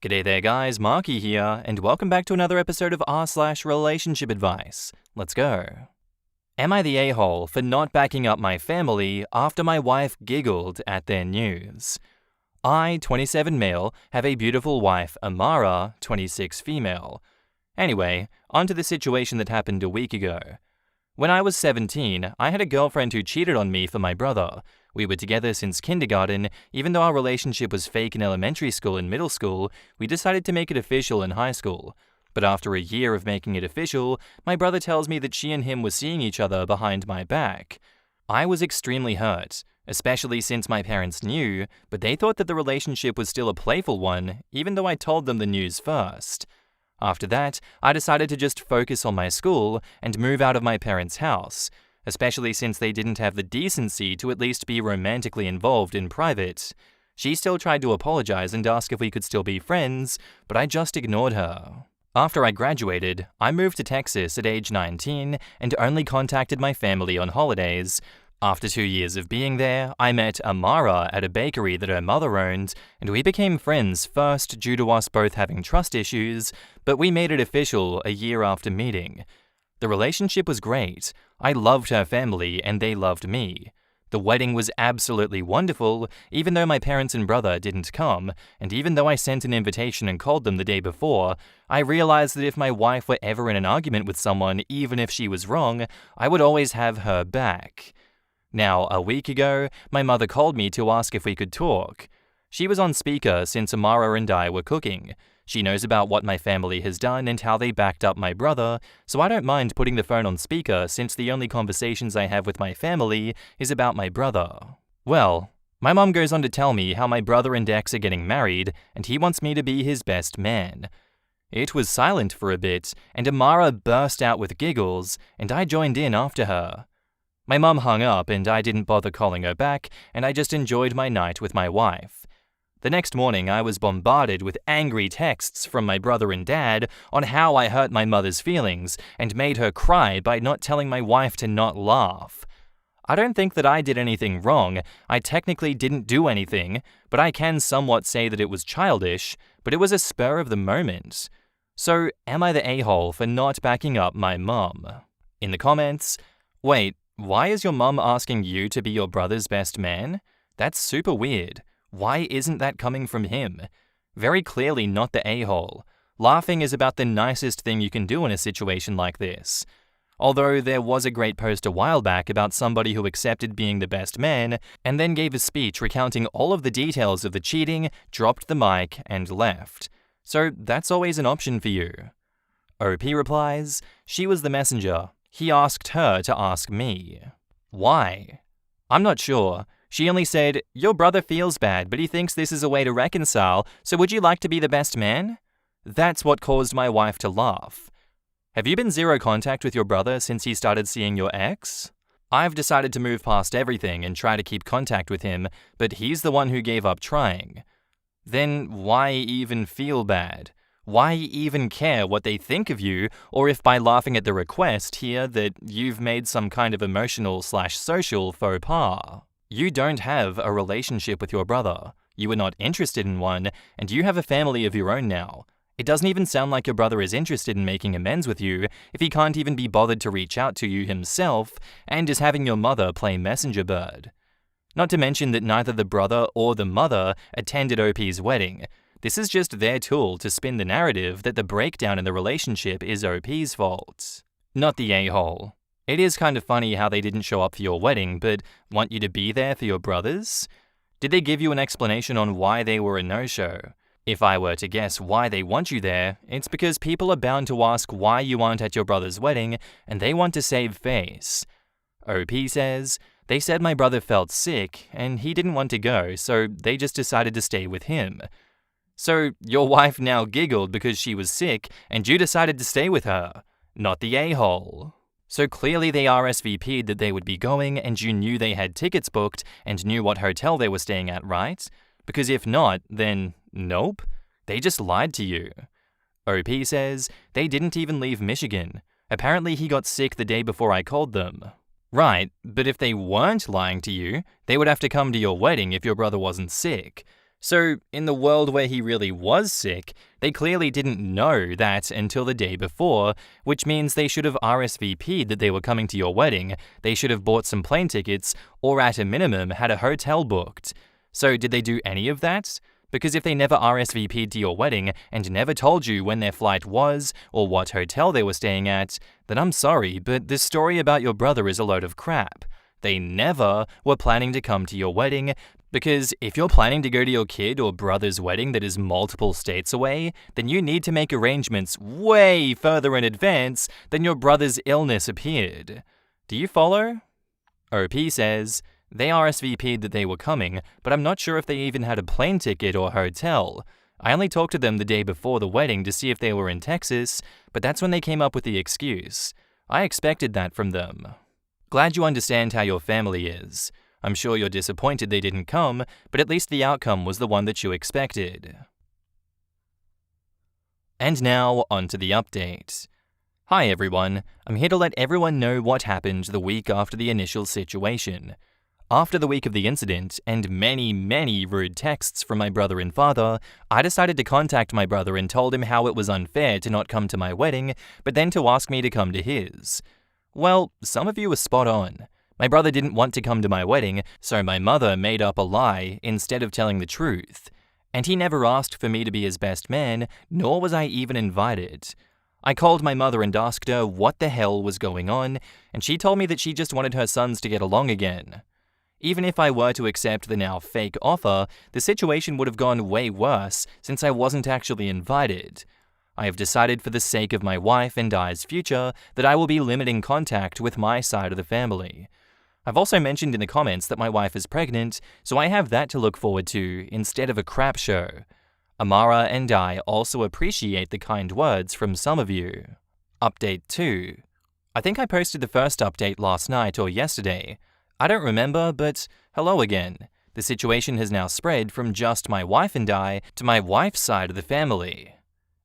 G'day there guys, Marky here, and welcome back to another episode of r/relationship advice. Let's go. Am I the a-hole for not backing up my family after my wife giggled at their news? I, 27 male, have a beautiful wife, Amara, 26 female. Anyway, on to the situation that happened a week ago. When I was 17, I had a girlfriend who cheated on me for my brother. We were together since kindergarten. Even though our relationship was fake in elementary school and middle school, we decided to make it official in high school. But after a year of making it official, my brother tells me that she and him were seeing each other behind my back. I was extremely hurt, especially since my parents knew, but they thought that the relationship was still a playful one, even though I told them the news first. After that, I decided to just focus on my school and move out of my parents' house, especially since they didn't have the decency to at least be romantically involved in private. She still tried to apologize and ask if we could still be friends, but I just ignored her. After I graduated, I moved to Texas at age 19 and only contacted my family on holidays. After 2 years of being there, I met Amara at a bakery that her mother owned, and we became friends first due to us both having trust issues, but we made it official a year after meeting. The relationship was great. I loved her family and they loved me. The wedding was absolutely wonderful, even though my parents and brother didn't come, and even though I sent an invitation and called them the day before, I realized that if my wife were ever in an argument with someone, even if she was wrong, I would always have her back. Now, a week ago, my mother called me to ask if we could talk. She was on speaker since Amara and I were cooking. She knows about what my family has done and how they backed up my brother, so I don't mind putting the phone on speaker since the only conversations I have with my family is about my brother. Well, my mom goes on to tell me how my brother and ex are getting married and he wants me to be his best man. It was silent for a bit, and Amara burst out with giggles, and I joined in after her. My mum hung up and I didn't bother calling her back, and I just enjoyed my night with my wife. The next morning, I was bombarded with angry texts from my brother and dad on how I hurt my mother's feelings and made her cry by not telling my wife to not laugh. I don't think that I did anything wrong. I technically didn't do anything, but I can somewhat say that it was childish, but it was a spur of the moment. So, am I the a-hole for not backing up my mum? In the comments, wait, why is your mum asking you to be your brother's best man? That's super weird. Why isn't that coming from him? Very clearly not the a-hole. Laughing is about the nicest thing you can do in a situation like this. Although there was a great post a while back about somebody who accepted being the best man and then gave a speech recounting all of the details of the cheating, dropped the mic, and left. So that's always an option for you. OP replies, she was the messenger. He asked her to ask me. Why? I'm not sure. She only said, your brother feels bad, but he thinks this is a way to reconcile, so would you like to be the best man? That's what caused my wife to laugh. Have you been zero contact with your brother since he started seeing your ex? I've decided to move past everything and try to keep contact with him, but he's the one who gave up trying. Then why even feel bad? Why even care what they think of you, or if by laughing at the request here that you've made some kind of emotional/social faux pas? You don't have a relationship with your brother. You are not interested in one, and you have a family of your own now. It doesn't even sound like your brother is interested in making amends with you if he can't even be bothered to reach out to you himself and is having your mother play messenger bird. Not to mention that neither the brother or the mother attended OP's wedding. This is just their tool to spin the narrative that the breakdown in the relationship is OP's fault. Not the a-hole. It is kind of funny how they didn't show up for your wedding, but want you to be there for your brother's? Did they give you an explanation on why they were a no-show? If I were to guess why they want you there, it's because people are bound to ask why you aren't at your brother's wedding, and they want to save face. OP says, they said my brother felt sick, and he didn't want to go, so they just decided to stay with him. So, your wife now giggled because she was sick, and you decided to stay with her. Not the a-hole. So clearly they RSVP'd that they would be going, and you knew they had tickets booked and knew what hotel they were staying at, right? Because if not, then nope. They just lied to you. OP says they didn't even leave Michigan. Apparently he got sick the day before I called them. Right, but if they weren't lying to you, they would have to come to your wedding if your brother wasn't sick. So, in the world where he really was sick, they clearly didn't know that until the day before, which means they should have RSVP'd that they were coming to your wedding, they should have bought some plane tickets, or at a minimum had a hotel booked. So, did they do any of that? Because if they never RSVP'd to your wedding and never told you when their flight was or what hotel they were staying at, then I'm sorry, but this story about your brother is a load of crap. They never were planning to come to your wedding, because if you're planning to go to your kid or brother's wedding that is multiple states away, then you need to make arrangements way further in advance than your brother's illness appeared. Do you follow? OP says, they RSVP'd that they were coming, but I'm not sure if they even had a plane ticket or hotel. I only talked to them the day before the wedding to see if they were in Texas, but that's when they came up with the excuse. I expected that from them. Glad you understand how your family is. I'm sure you're disappointed they didn't come, but at least the outcome was the one that you expected. And now, on to the update. Hi everyone, I'm here to let everyone know what happened the week after the initial situation. After the week of the incident, and many rude texts from my brother and father, I decided to contact my brother and told him how it was unfair to not come to my wedding, but then to ask me to come to his. Well, some of you were spot on. My brother didn't want to come to my wedding, so my mother made up a lie instead of telling the truth. And he never asked for me to be his best man, nor was I even invited. I called my mother and asked her what the hell was going on, and she told me that she just wanted her sons to get along again. Even if I were to accept the now fake offer, the situation would have gone way worse since I wasn't actually invited. I have decided for the sake of my wife and I's future that I will be limiting contact with my side of the family. I've also mentioned in the comments that my wife is pregnant, so I have that to look forward to instead of a crap show. Amara and I also appreciate the kind words from some of you. Update 2. I think I posted the first update last night or yesterday. I don't remember, but hello again. The situation has now spread from just my wife and I to my wife's side of the family.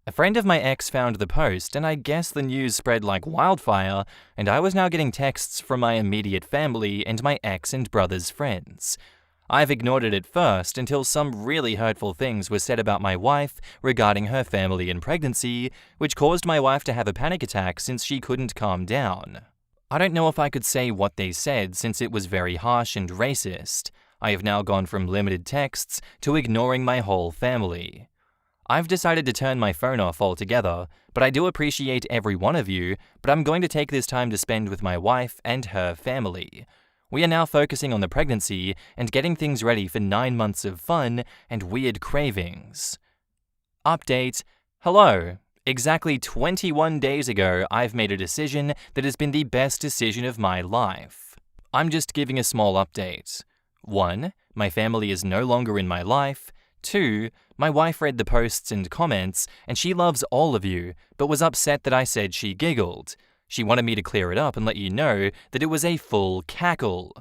A friend of my ex found the post, and I guess the news spread like wildfire, and I was now getting texts from my immediate family and my ex and brother's friends. I've ignored it at first until some really hurtful things were said about my wife regarding her family and pregnancy, which caused my wife to have a panic attack since she couldn't calm down. I don't know if I could say what they said since it was very harsh and racist. I have now gone from limited texts to ignoring my whole family. I've decided to turn my phone off altogether, but I do appreciate every one of you, but I'm going to take this time to spend with my wife and her family. We are now focusing on the pregnancy and getting things ready for 9 months of fun and weird cravings. Update. Hello. Exactly 21 days ago, I've made a decision that has been the best decision of my life. I'm just giving a small update. 1. My family is no longer in my life. 2. My wife read the posts and comments, and she loves all of you, but was upset that I said she giggled. She wanted me to clear it up and let you know that it was a full cackle.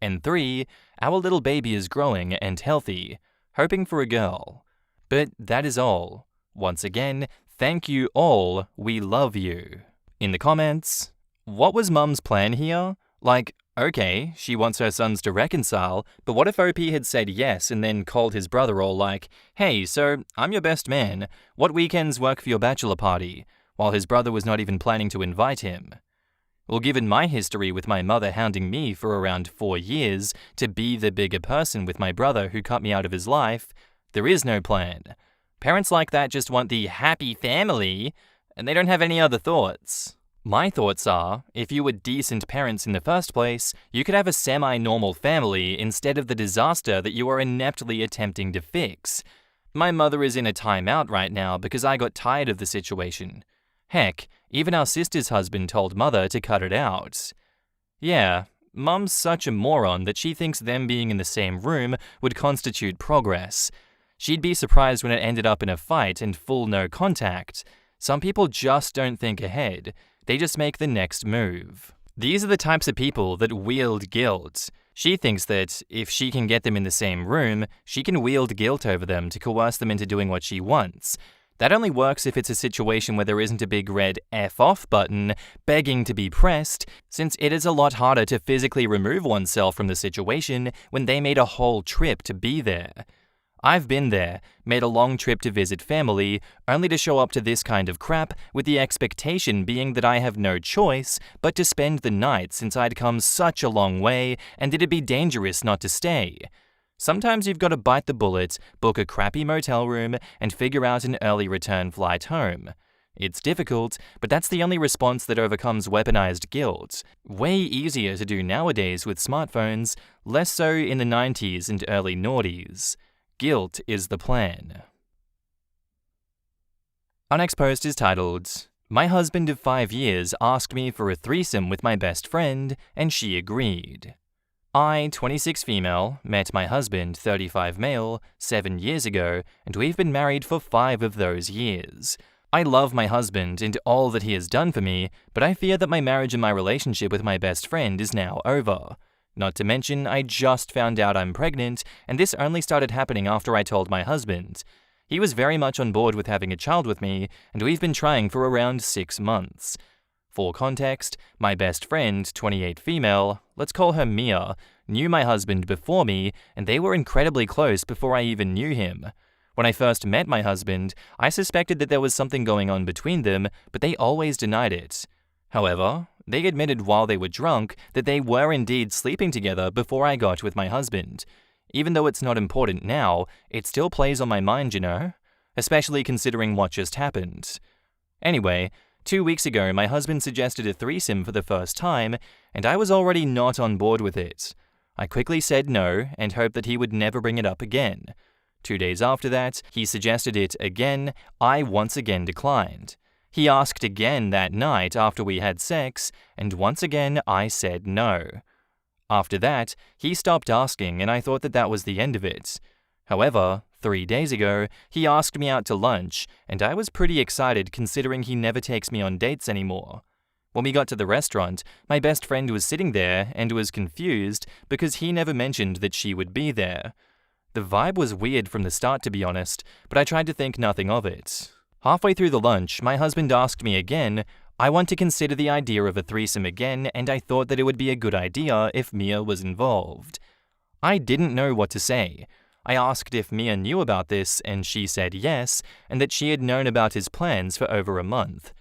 And 3. Our little baby is growing and healthy, hoping for a girl. But that is all. Once again, thank you all, we love you. In the comments, what was Mum's plan here? Like, okay, she wants her sons to reconcile, but what if OP had said yes and then called his brother all like, hey, so I'm your best man, what weekends work for your bachelor party, while his brother was not even planning to invite him? Well, given my history with my mother hounding me for around 4 years to be the bigger person with my brother who cut me out of his life, there is no plan. Parents like that just want the happy family, and they don't have any other thoughts. My thoughts are, if you were decent parents in the first place, you could have a semi-normal family instead of the disaster that you are ineptly attempting to fix. My mother is in a timeout right now because I got tired of the situation. Heck, even our sister's husband told Mother to cut it out. Yeah, Mum's such a moron that she thinks them being in the same room would constitute progress. She'd be surprised when it ended up in a fight and full no contact. Some people just don't think ahead. They just make the next move. These are the types of people that wield guilt. She thinks that if she can get them in the same room, she can wield guilt over them to coerce them into doing what she wants. That only works if it's a situation where there isn't a big red F off button begging to be pressed, since it is a lot harder to physically remove oneself from the situation when they made a whole trip to be there. I've been there, made a long trip to visit family, only to show up to this kind of crap with the expectation being that I have no choice but to spend the night since I'd come such a long way and it'd be dangerous not to stay. Sometimes you've got to bite the bullet, book a crappy motel room, and figure out an early return flight home. It's difficult, but that's the only response that overcomes weaponized guilt. Way easier to do nowadays with smartphones, less so in the 90s and early noughties. Guilt is the plan. Our next post is titled, "My husband of 5 years asked me for a threesome with my best friend, and she agreed. I, 26 female, met my husband, 35 male, 7 years ago, and we've been married for 5 of those years. I love my husband and all that he has done for me, but I fear that my marriage and my relationship with my best friend is now over. Not to mention, I just found out I'm pregnant, and this only started happening after I told my husband. He was very much on board with having a child with me, and we've been trying for around 6 months. For context, my best friend, 28 female, let's call her Mia, knew my husband before me, and they were incredibly close before I even knew him. When I first met my husband, I suspected that there was something going on between them, but they always denied it. However, they admitted while they were drunk that they were indeed sleeping together before I got with my husband. Even though it's not important now, it still plays on my mind, you know? Especially considering what just happened. Anyway, 2 weeks ago my husband suggested a threesome for the first time, and I was already not on board with it. I quickly said no and hoped that he would never bring it up again. 2 days after that, he suggested it again. I once again declined. He asked again that night after we had sex, and once again I said no. After that, he stopped asking and I thought that that was the end of it. However, 3 days ago, he asked me out to lunch, and I was pretty excited considering he never takes me on dates anymore. When we got to the restaurant, my best friend was sitting there and was confused because he never mentioned that she would be there. The vibe was weird from the start, to be honest, but I tried to think nothing of it. Halfway through the lunch, my husband asked me again, I want to consider the idea of a threesome again, and I thought that it would be a good idea if Mia was involved. I didn't know what to say. I asked if Mia knew about this, and she said yes, and that she had known about his plans for over a month.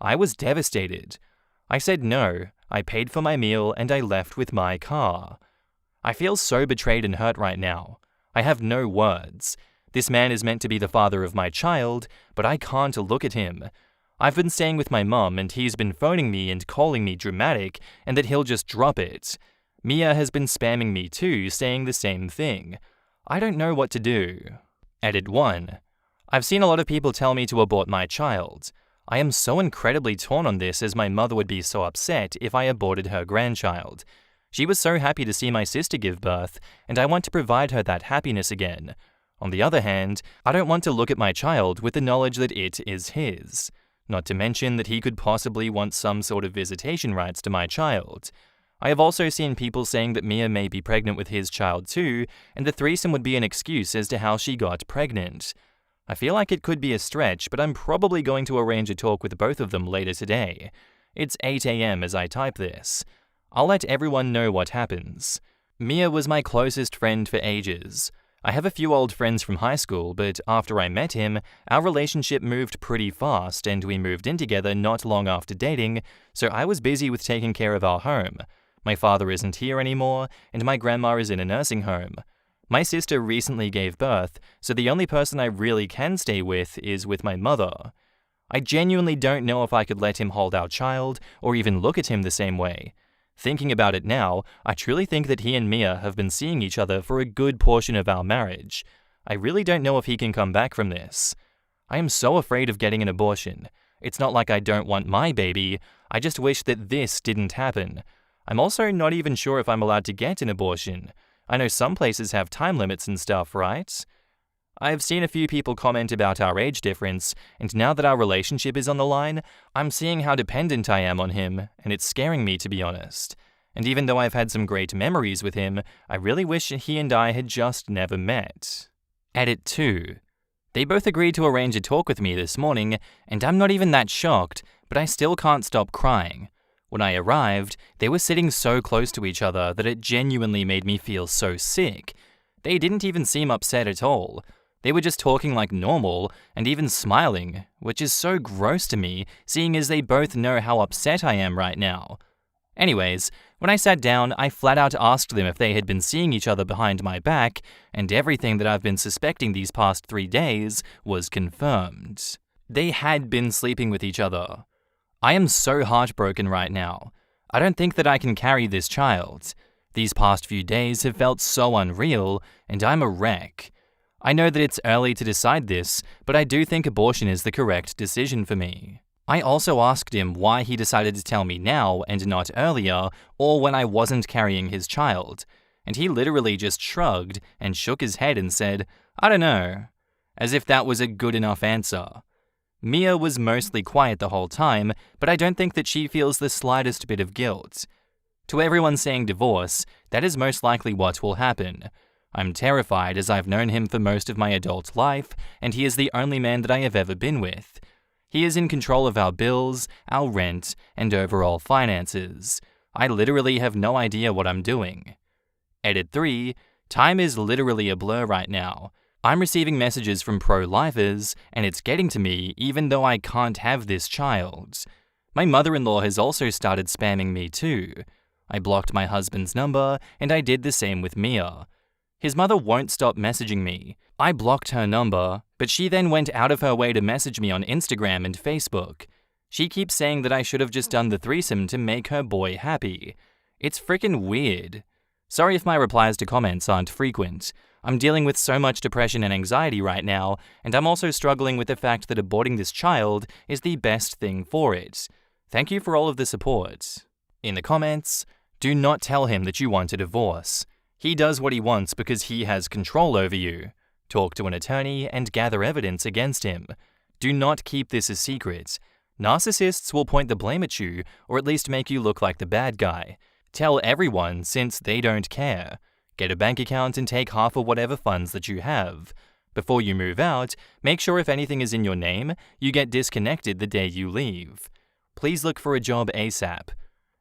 I was devastated. I said no, I paid for my meal, and I left with my car. I feel so betrayed and hurt right now. I have no words. This man is meant to be the father of my child, but I can't look at him. I've been staying with my mum and he's been phoning me and calling me dramatic and that he'll just drop it. Mia has been spamming me too, saying the same thing. I don't know what to do. Edit 1. I've seen a lot of people tell me to abort my child. I am so incredibly torn on this as my mother would be so upset if I aborted her grandchild. She was so happy to see my sister give birth, and I want to provide her that happiness again. On the other hand, I don't want to look at my child with the knowledge that it is his. Not to mention that he could possibly want some sort of visitation rights to my child. I have also seen people saying that Mia may be pregnant with his child too, and the threesome would be an excuse as to how she got pregnant. I feel like it could be a stretch, but I'm probably going to arrange a talk with both of them later today. It's 8 a.m. as I type this. I'll let everyone know what happens. Mia was my closest friend for ages. I have a few old friends from high school, but after I met him, our relationship moved pretty fast and we moved in together not long after dating, so I was busy with taking care of our home. My father isn't here anymore, and my grandma is in a nursing home. My sister recently gave birth, so the only person I really can stay with is with my mother. I genuinely don't know if I could let him hold our child or even look at him the same way. Thinking about it now, I truly think that he and Mia have been seeing each other for a good portion of our marriage. I really don't know if he can come back from this. I am so afraid of getting an abortion. It's not like I don't want my baby, I just wish that this didn't happen. I'm also not even sure if I'm allowed to get an abortion. I know some places have time limits and stuff, right? I've seen a few people comment about our age difference, and now that our relationship is on the line, I'm seeing how dependent I am on him, and it's scaring me, to be honest. And even though I've had some great memories with him, I really wish he and I had just never met. Edit 2. They both agreed to arrange a talk with me this morning, and I'm not even that shocked, but I still can't stop crying. When I arrived, they were sitting so close to each other that it genuinely made me feel so sick. They didn't even seem upset at all. They were just talking like normal and even smiling, which is so gross to me, seeing as they both know how upset I am right now. Anyways, when I sat down, I flat out asked them if they had been seeing each other behind my back, and everything that I've been suspecting these past 3 days was confirmed. They had been sleeping with each other. I am so heartbroken right now. I don't think that I can carry this child. These past few days have felt so unreal, and I'm a wreck. I know that it's early to decide this, but I do think abortion is the correct decision for me. I also asked him why he decided to tell me now and not earlier, or when I wasn't carrying his child, and he literally just shrugged and shook his head and said, "I don't know," as if that was a good enough answer. Mia was mostly quiet the whole time, but I don't think that she feels the slightest bit of guilt. To everyone saying divorce, that is most likely what will happen. I'm terrified as I've known him for most of my adult life, and he is the only man that I have ever been with. He is in control of our bills, our rent, and overall finances. I literally have no idea what I'm doing. Edit 3. Time is literally a blur right now. I'm receiving messages from pro-lifers, and it's getting to me even though I can't have this child. My mother-in-law has also started spamming me too. I blocked my husband's number, and I did the same with Mia. His mother won't stop messaging me. I blocked her number, but she then went out of her way to message me on Instagram and Facebook. She keeps saying that I should have just done the threesome to make her boy happy. It's freaking weird. Sorry if my replies to comments aren't frequent. I'm dealing with so much depression and anxiety right now, and I'm also struggling with the fact that aborting this child is the best thing for it. Thank you for all of the support. In the comments, do not tell him that you want a divorce. He does what he wants because he has control over you. Talk to an attorney and gather evidence against him. Do not keep this a secret. Narcissists will point the blame at you, or at least make you look like the bad guy. Tell everyone since they don't care. Get a bank account and take half of whatever funds that you have. Before you move out, make sure if anything is in your name, you get disconnected the day you leave. Please look for a job ASAP.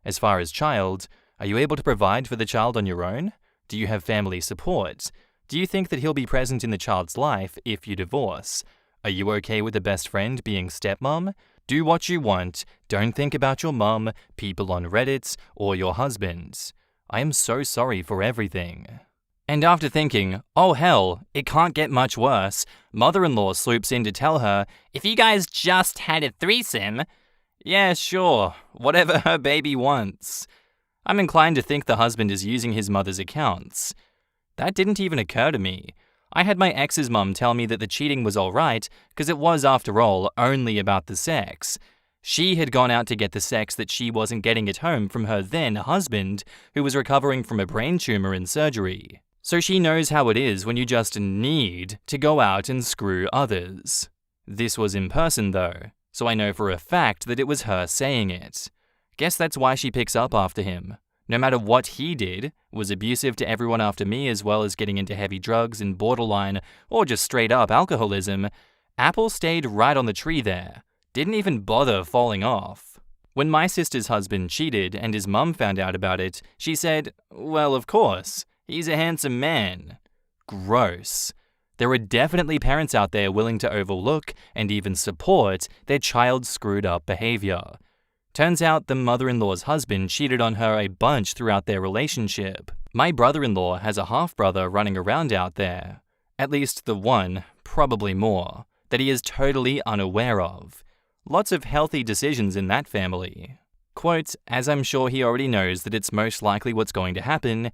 As far as child, are you able to provide for the child on your own? Do you have family support? Do you think that he'll be present in the child's life if you divorce? Are you okay with a best friend being stepmom? Do what you want. Don't think about your mum, people on Reddit, or your husband. I am so sorry for everything. And after thinking, oh hell, it can't get much worse, mother-in-law swoops in to tell her, if you guys just had a threesome, yeah, sure, whatever her baby wants. I'm inclined to think the husband is using his mother's accounts. That didn't even occur to me. I had my ex's mum tell me that the cheating was alright because it was, after all, only about the sex. She had gone out to get the sex that she wasn't getting at home from her then husband, who was recovering from a brain tumor and surgery. So she knows how it is when you just need to go out and screw others. This was in person though, so I know for a fact that it was her saying it. Guess that's why she picks up after him. No matter what he did, was abusive to everyone after me as well as getting into heavy drugs and borderline or just straight up alcoholism, Apple stayed right on the tree there. Didn't even bother falling off. When my sister's husband cheated and his mum found out about it, she said, well, of course, he's a handsome man. Gross. There are definitely parents out there willing to overlook and even support their child's screwed up behavior. Turns out the mother-in-law's husband cheated on her a bunch throughout their relationship. My brother-in-law has a half-brother running around out there. At least the one, probably more, that he is totally unaware of. Lots of healthy decisions in that family. Quote, as I'm sure he already knows that it's most likely what's going to happen,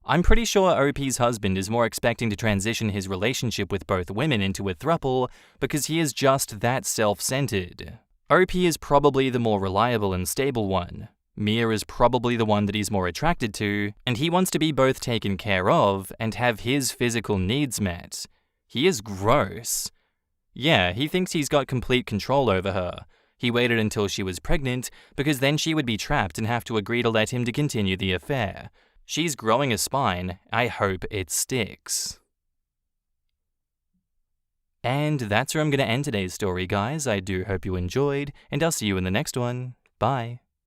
I'm pretty sure OP's husband is more expecting to transition his relationship with both women into a throuple because he is just that self-centered. OP is probably the more reliable and stable one. Mia is probably the one that he's more attracted to, and he wants to be both taken care of and have his physical needs met. He is gross. Yeah, he thinks he's got complete control over her. He waited until she was pregnant because then she would be trapped and have to agree to let him to continue the affair. She's growing a spine. I hope it sticks. And that's where I'm going to end today's story, guys. I do hope you enjoyed, and I'll see you in the next one. Bye.